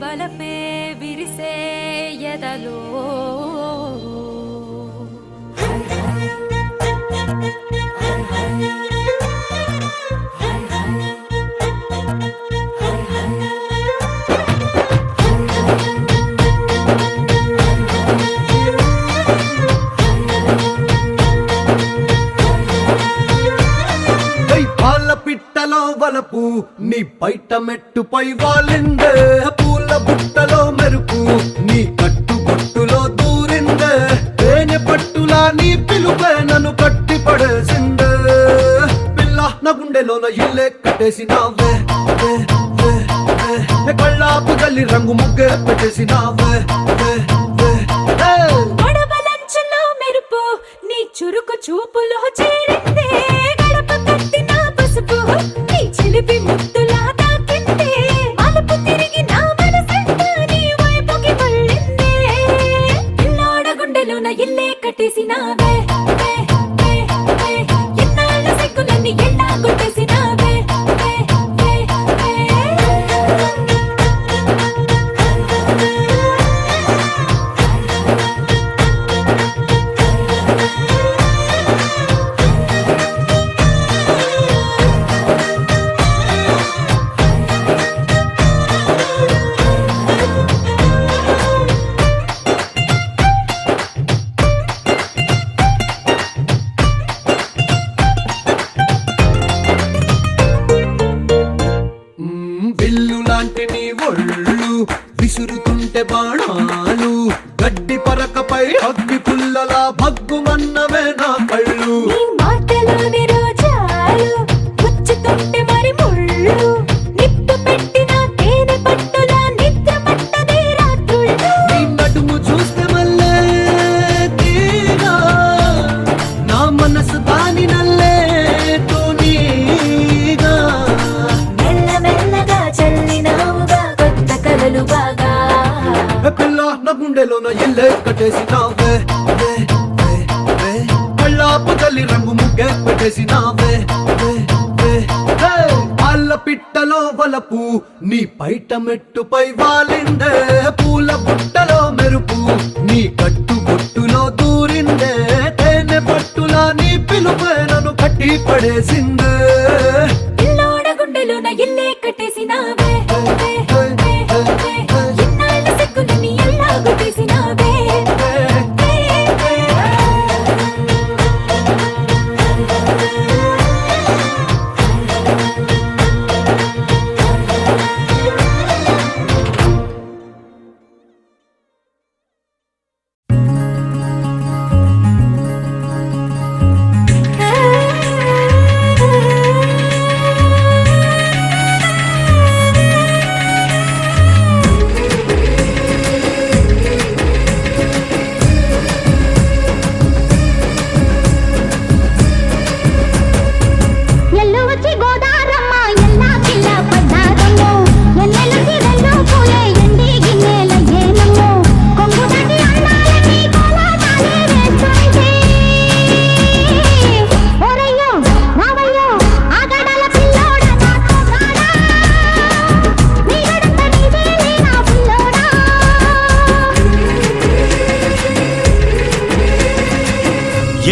వలపే విరిసే ఎదలో వలపు నీ బయట మెట్టుపై వాలిందే పూల బుట్టలో మెరుపు నీ కట్టు బొట్టులో దూరిందే తేనె పట్టులా నీ పిలుపే నన్ను కట్టి పడేసిందే పిల్ల నా గుండెలోన ఇల్లే కట్టేసినావే కళ్ళాపు గల్లి రంగు ముగ్గే పెట్టేసినావే గొడవలంచులో మెరుపు నీ చురుకు చూపులో చేరిందే గడప కట్టిన పసుపు నీ చిలిపి ముద్దులా తాకిందే మలుపు తిరిగి నా మనసంతా నీ వైపుకి మళ్ళిందే పిల్లోడ గుండెలోన ఇల్లే కట్టేసినావే ఎన్నాళ్ళ సిగ్గులన్నీ ఎల్లా కొట్టేసినావే విసురుతుంటే బాణాలు గడ్డి పరకపై అగ్గి పుల్లలా భగ్గుమన్నవే నా కళ్ళు మాటలోని రోజాలు గుచ్చుతుంటే మరి ముళ్ళు నిప్పు పెట్టిన తేనె పట్టులా నిద్ర పట్టదే రాత్రుళ్ళు నీ నడుము చూస్తే మళ్ళే తీగా నా మనసు దాని నల్లే తోనీగా మెల్లమెల్లగా చల్లినావుగా కొత్త కలలు బాగా పిల్ల నా గుండెలోన ఇల్లే కట్టేసినావే కళ్ళాపు తల్లి రంగు ముగ్గే పెట్టేసినావే అల్ల పిట్టలో వలపు నీ బయట మెట్టుపై వాలిందే పూల బుట్టలో మెరుపు నీ కట్టు బొట్టులో దూరిందే తేనె పట్టులా నీ పిలుపే నన్ను కట్టి పడేసిందే పిల్లోడ గుండెలోన ఇల్లే కట్టేసినావే సిగ్గులని ఎలా కొట్టేసినావే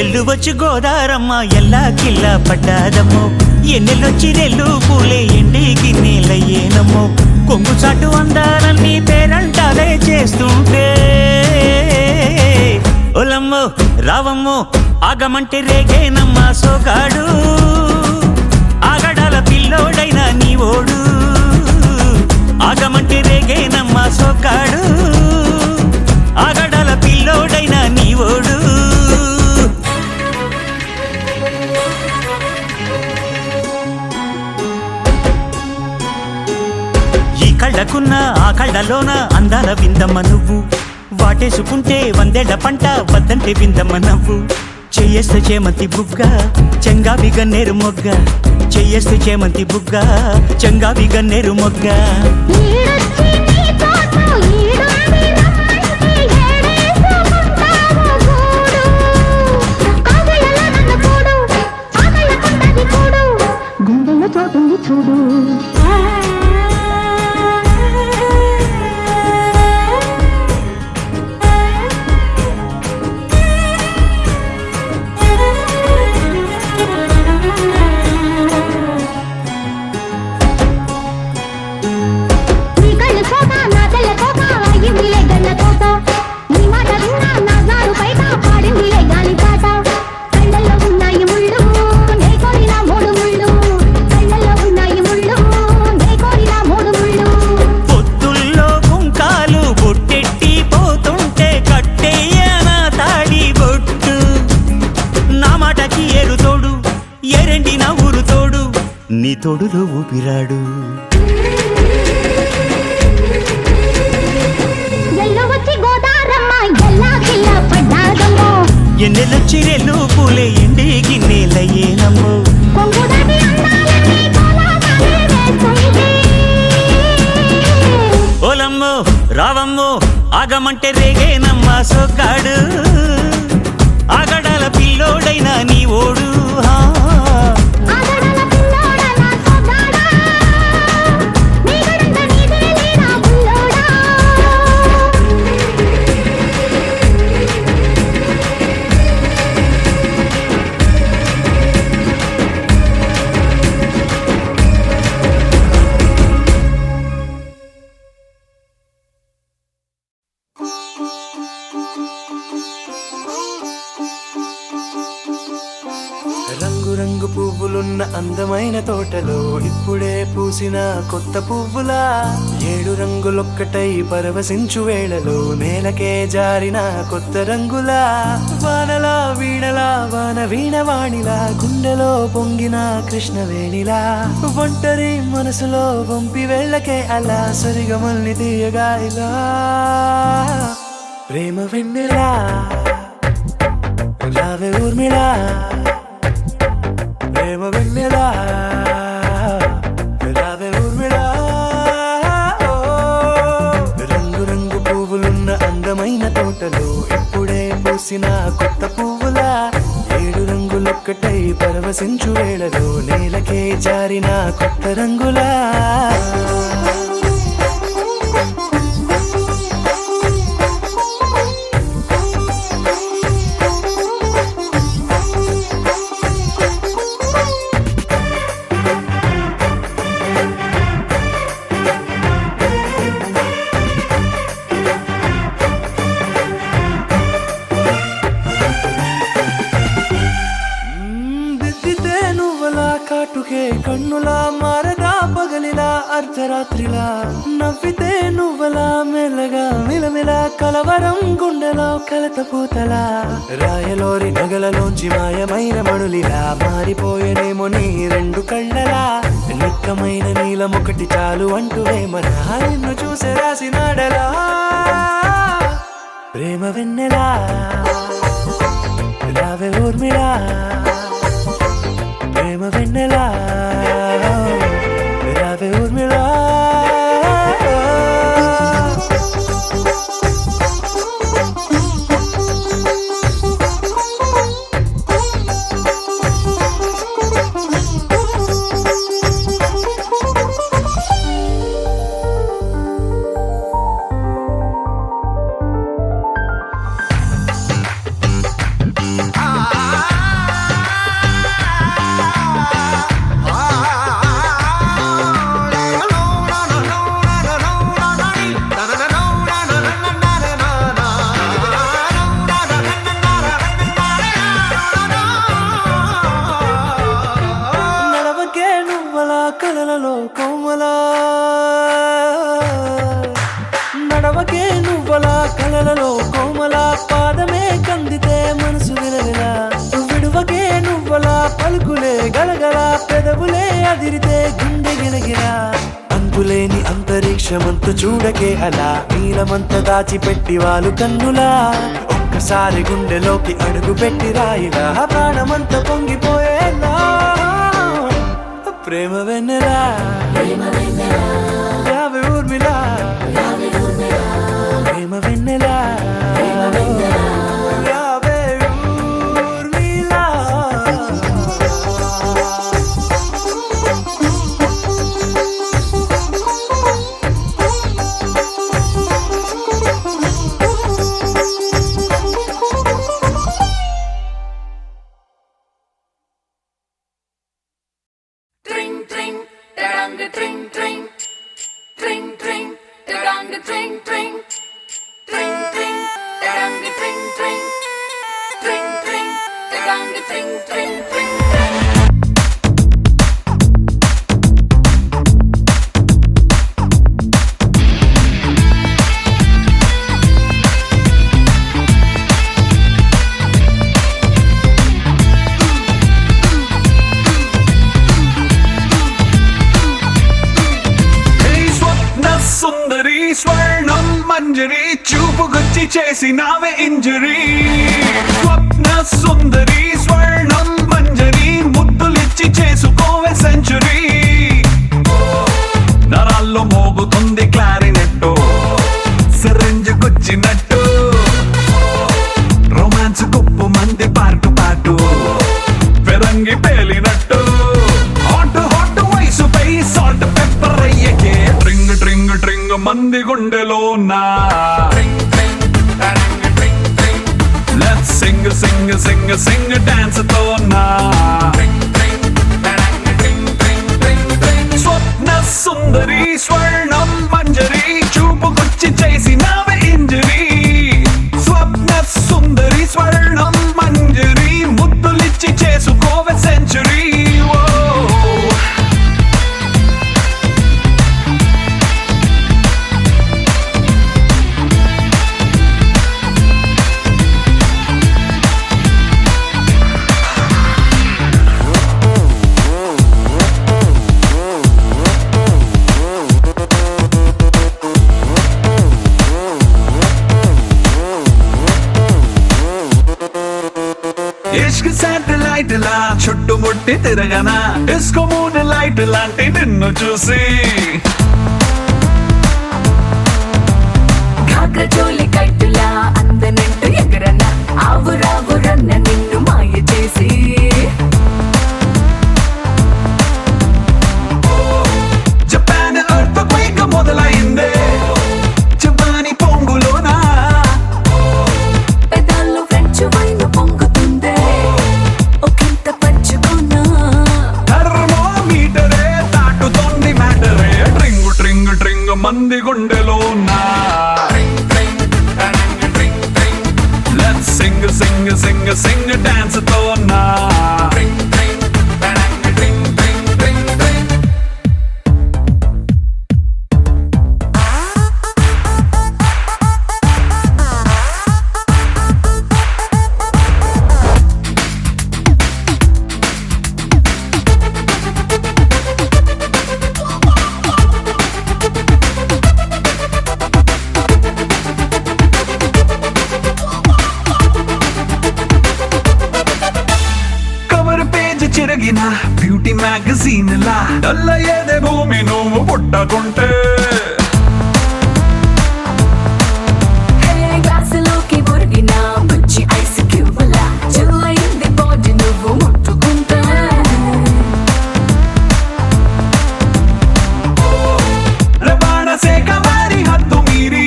ఎల్లువచ్చి గోదారమ్మ ఎల్లా కిల్లా పడ్డాదమ్మో ఎన్నెల్లొచ్చి నెల్లు పూలే ఎండి గిన్నెలయ్యేనమ్మో కొంగు చాటు అందాలన్నీ పేరంటాలే చేస్తుంటే ఒలమ్మో రావమ్మో ఆగమంటే రేగేనమ్మ సోగాడు ఆగడాల పిల్లోడైనా నీ ఓడు ఆగమంటే రేగేనమ్మ సోగాడు ఆగడాల పిల్లోడైనా నీ ఓడు కళ్ళకున్న ఆ కళ్ళలోన అందాల విందమ్మ నువ్వు వాటేసుకుంటే వందేళ్ల పంట వద్దంటే విందమ్మ నవ్వు చెయ్యేస్తే చేమంతి బుగ్గ చెంగావి గన్నేరు మొగ్గ చెయ్యేస్తే చేమంతి బుగ్గ చెంగావి గన్నేరు మొగ్గ చూడు తోడులో ఊపిరాడు. ఎన్నెలొచ్చి రెల్లు పూలే ఎండి గిన్నెలయ్యేనమ్మో. ఓలమ్మో రావమ్మో ఆగమంటే రేగేనమ్మ సొగ్గాడు. ఆగడాల పిల్లోడైనా నీ ఓడు. రంగు పువ్వులున్న అందమైన తోటలో ఇప్పుడే పూసిన కొత్త పువ్వులా 7 రంగులొక్కటై పరవశించు వేళలో నేలకే జారిన కొత్త రంగులా వానలా వీణలా వాన వీణవాణిలా గుండెలో పొంగిన కృష్ణవేణిలా ఒంటరి మనసులో వంపి వెళ్ళకే అలా సరిగమల్ని తీయగా ఇలా ప్రేమ వెన్నెలా రావే ఊర్మిళా ప్రేమ వెన్నెలా రావే ఊర్మిళా. రంగు రంగు పువ్వులున్న అందమైన తోటలో ఇప్పుడే పూసిన కొత్త పువ్వులా 7 రంగులొక్కటై పరవశించు వేళలో నేలకే జారిన కొత్త రంగులా. కాటుకే కన్నులా మారదా పగలిలా అర్ధరాత్రిలా నవ్వితే నువ్వలా మెల్లగా మిలమిలా కలవరం గుండెలో కలతపూతలా రాయలోరి నగలలోంచి మాయమైన మణులిలా మారిపోయేనేమో నీ 2 కళ్ళలా నిక్కమైన నీలమొకటి చాలు అంటూ వేమన నిన్ను చూసే రాసినాడలా ప్రేమ వెన్నెలా రావే ఊర్మిళా ప్రేమ వెన్నెలా రావే ఊర్మిళా. కలలలో కోమలా నడవకే నువ్వలా కలలలో కోమలా పాదమే కందితే మనసు విలవిలా విడువకే నువ్వలా పలుకులే గలగల పెదవులే అదిరితే గుండె గిలగిలా అంతులేని అంతరిక్షమంత చూడకే అలా నీలమంత దాచిపెట్టి వాళ్ళు కన్నులా ఒక్కసారి గుండెలోకి అడుగు పెట్టి రాయిలా ప్రాణమంత పొంగిపోయేలా ప్రేమ వెన్నెలా రావే ఊర్మిళా ప్రేమ వెన్నెలా రావే ఊర్మిళా. సుందరి స్వర్ణం మంజరి చూపుకొచ్చి చేసినావే ఇంజరీ స్వప్న సుందరి స్వర్ణం మంజరి ముద్దులిచ్చి చేసుకోవే సెంచురీ నరాల్లో మోగుతుంది క్లారినెట్టు సిరింజుకొచ్చినట్టు రొమాన్స్ కుప్పు మంది పాటు పాటు పెరంగి పేలినట్టు హాట్ హాట్ వయసుపై సాల్ట్ పెప్పర్ అయ్యకే ట్రింగ్ ట్రింగ్ ట్రింగ్ మంది గుండెలో నా లెట్స్ సింగ్ సింగ్ సింగ్ సింగ్ డాన్స్ తో నా స్వప్న సుందరి స్వర్ణం మంజరి చూపుకొచ్చి చేసినావే ఇంజరీ స్వప్న సుందరి స్వర్ణం మంజరి ముద్దులిచ్చి చేసుకోవే సెంచురీ ఇష్క్ శాటిలైట్ లా చుట్టుముట్టి తిరగనా డిస్కో మూన్ లైట్ లాంటి నిన్ను చూసి ఘాగ్ర చోలి కట్టులా అందనంటూ ఎగరన ఆవురావురన్న నిన్ను మాయ చేసి జపాన్ ఎర్త్ క్వేక్ మొదలైందే జపాని పొంగులోనా పెదాల్లో ఫ్రెంచ్ వైన్ పొంగుతుందే ఒకంత పంచుకున్నా థర్మోమీటరే దాటుతోంది మ్యాటరే ట్రింగ్ ట్రింగ్ ట్రింగ్ మంది గుండెలో నా లెట్స్ సింగ్ సింగ్ సింగ్ సింగ్ డాన్స్ తో నా కవర్ పేజ్ చిరగిన బ్యూటీ మ్యాగజైన్ లా డల్ల ఏదే భూమి నువ్వు పుట్టకుంటే గ్లాసులోకి ఒరిగిన బుచ్చి ఐస్ క్యూబులా చిల్లయింది బాడీ నువ్వు ముట్టుకుంటా రవాణా శాఖ వారి హద్దు మీరి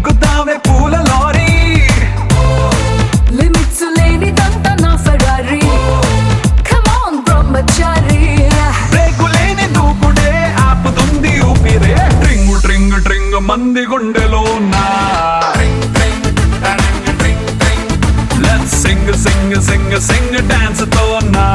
గుద్దావే పూల లారీ లిమిట్స్ లేనిదంతా నా Ferrari come on Brahmachari break లేని దూకుడే ఆపుతుంది ఊపిరే ట్రింగ్ ట్రింగ్ ట్రింగ్ మంది గుండెలో నా లెట్స్ సింగ్ సింగ్ సింగ్ సింగ్ డాన్స్ తో నా